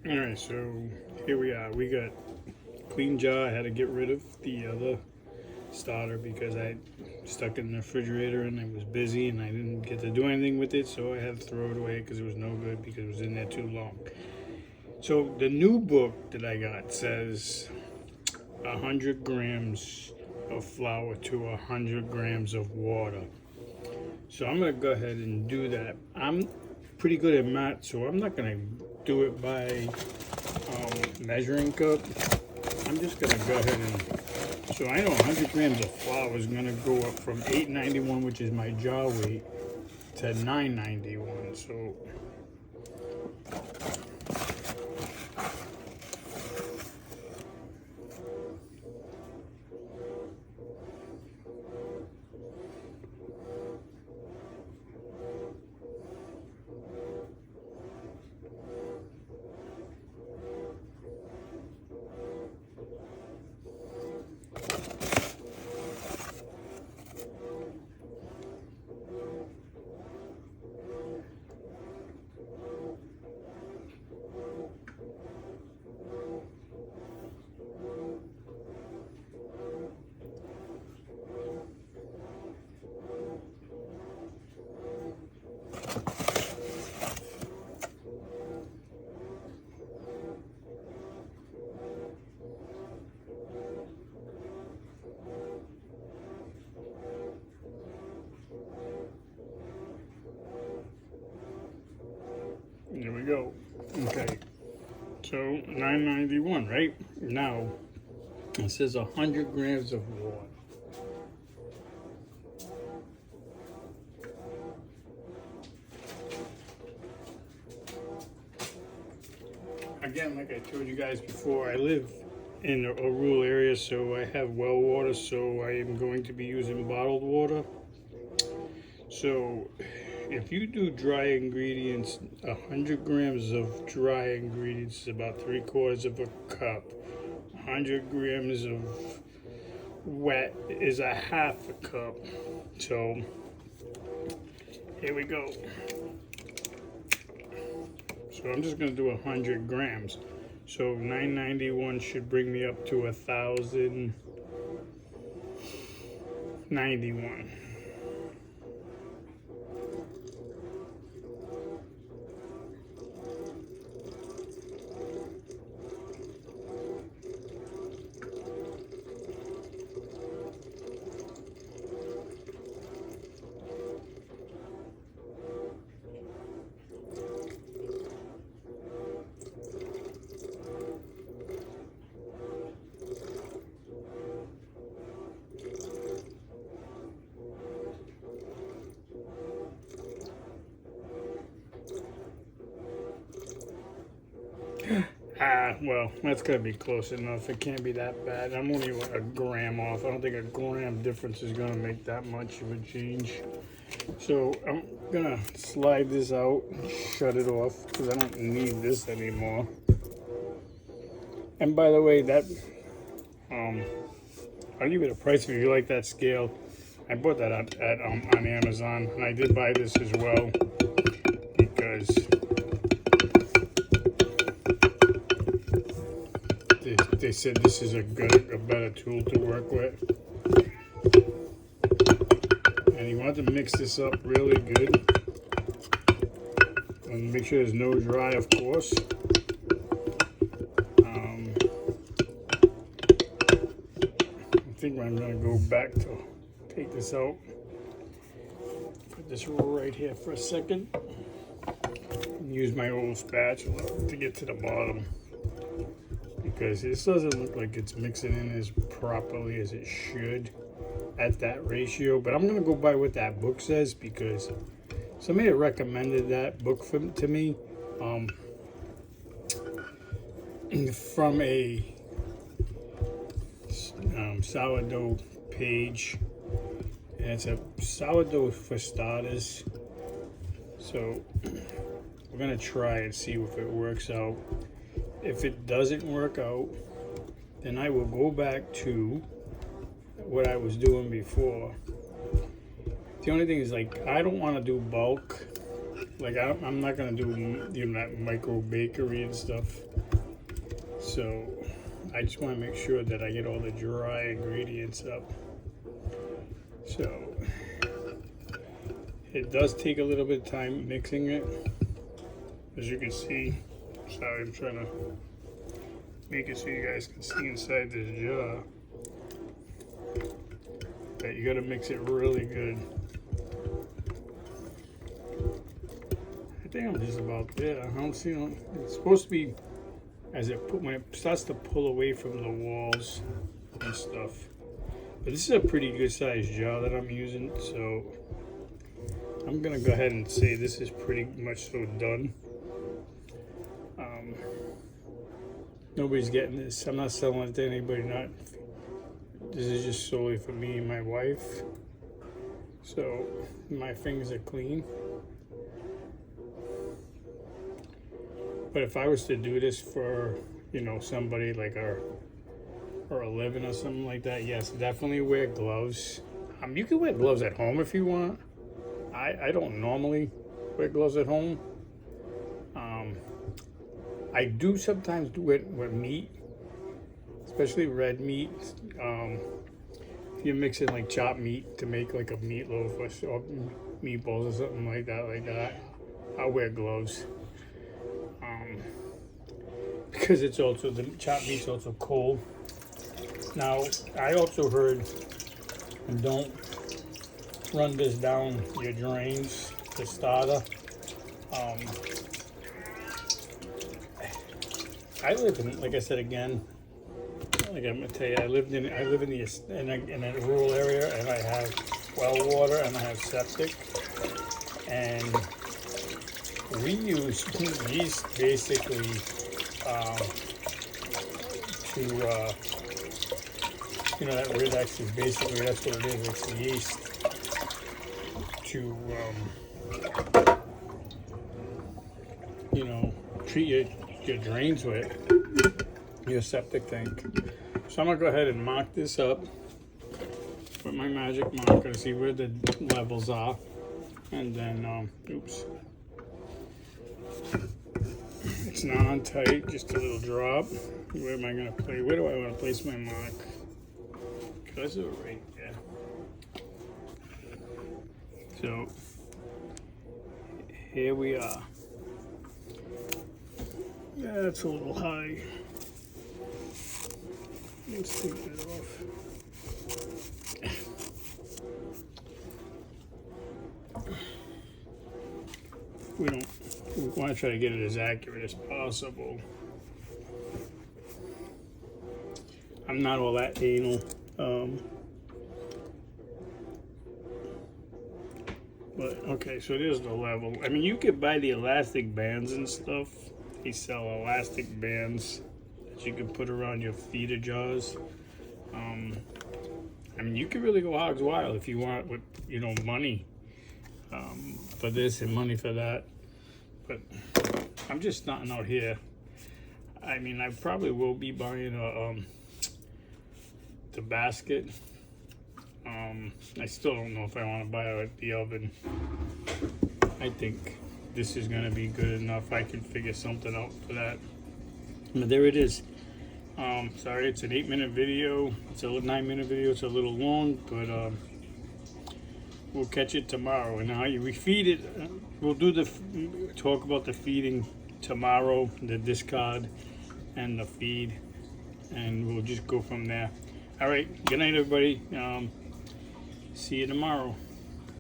Alright, so here we are. We got clean jar. I had to get rid of the other starter because I stuck it in the refrigerator and it was busy and I didn't get to do anything with it, so I had to throw it away because it was no good because it was in there too long. So the new book that I got says 100 grams of flour to 100 grams of water. So I'm going to go ahead and do that. I'm pretty good at math, so I'm not going to do it by measuring cup. I'm just going to go ahead and, so I know 100 grams of flour is going to go up from 891, which is my jar weight, to 991. So there we go. Okay, so 991, right? Now it says 100 grams of water. Again, like I told you guys before, I live in a rural area, so I have well water, so I am going to be using bottled water. So if you do dry ingredients, 100 grams of dry ingredients is about 3/4 of a cup. 100 grams of wet is a half a cup. So here we go. So I'm just gonna do 100 grams. So 991 should bring me up to 1,091. Well, that's gonna be close enough. It can't be that bad. I'm only a gram off. I don't think a gram difference is gonna make that much of a change. So I'm gonna slide this out and shut it off because I don't need this anymore. And by the way, that I'll give you the price if you like that scale. I bought that on Amazon, and I did buy this as well because they said this is a better tool to work with. And you want to mix this up really good. And make sure there's no dry, of course. I think I'm going to go back to take this out. Put this right here for a second. And use my old spatula to get to the bottom. Because this doesn't look like it's mixing in as properly as it should at that ratio. But I'm going to go by what that book says because somebody recommended that book to me from a sourdough page. And it's a sourdough for starters. So we're going to try and see if it works out. If it doesn't work out, then I will go back to what I was doing before. The only thing is, like, I don't want to do bulk. like I'm not gonna do that micro bakery and stuff. So I just want to make sure that I get all the dry ingredients up. So it does take a little bit of time mixing it, as you can see. Sorry, I'm trying to make it so you guys can see inside this jar. But you gotta mix it really good. I think I'm just about there. I don't see, it's supposed to be when it starts to pull away from the walls and stuff. But this is a pretty good sized jar that I'm using, so I'm gonna go ahead and say this is pretty much so done. Nobody's getting this. I'm not selling it to anybody. This is just solely for me and my wife. So my fingers are clean. But if I was to do this for, somebody like or a living or something like that, yes, definitely wear gloves. You can wear gloves at home if you want. I don't normally wear gloves at home. I do sometimes do it with meat, especially red meat. If you're mixing like chopped meat to make like a meatloaf or meatballs or something like that, I'll wear gloves. Because it's also, the chopped meat's also cold. Now, I also heard, don't run this down your drains, the starter. I live in, like I said again, like I'm gonna tell you, I live in a rural area, and I have well water and I have septic, and we use yeast basically that red X is basically, that's what it is. It's yeast to treat your drains with, your septic tank. So I'm gonna go ahead and mark this up with my magic marker, see where the levels are, and then oops, it's not on tight, just a little drop. Where am I gonna play? Where do I want to place my mark? Because it's right there. So here we are. That's a little high. Let's take that off. We want to try to get it as accurate as possible. I'm not all that anal. But okay, so there's the level. I mean, you could buy the elastic bands and stuff. They sell elastic bands that you can put around your feeder jars. I mean, you could really go hogs wild if you want with, money for this and money for that. But I'm just starting out here. I mean, I probably will be buying the basket. I still don't know if I want to buy it at the oven. I think this is going to be good enough. I can figure something out for that. But there it is. Sorry, it's an 8-minute video. It's a 9-minute video. It's a little long, but we'll catch it tomorrow. And how we feed it, we'll talk about the feeding tomorrow, the discard and the feed, and we'll just go from there. All right, good night, everybody. See you tomorrow.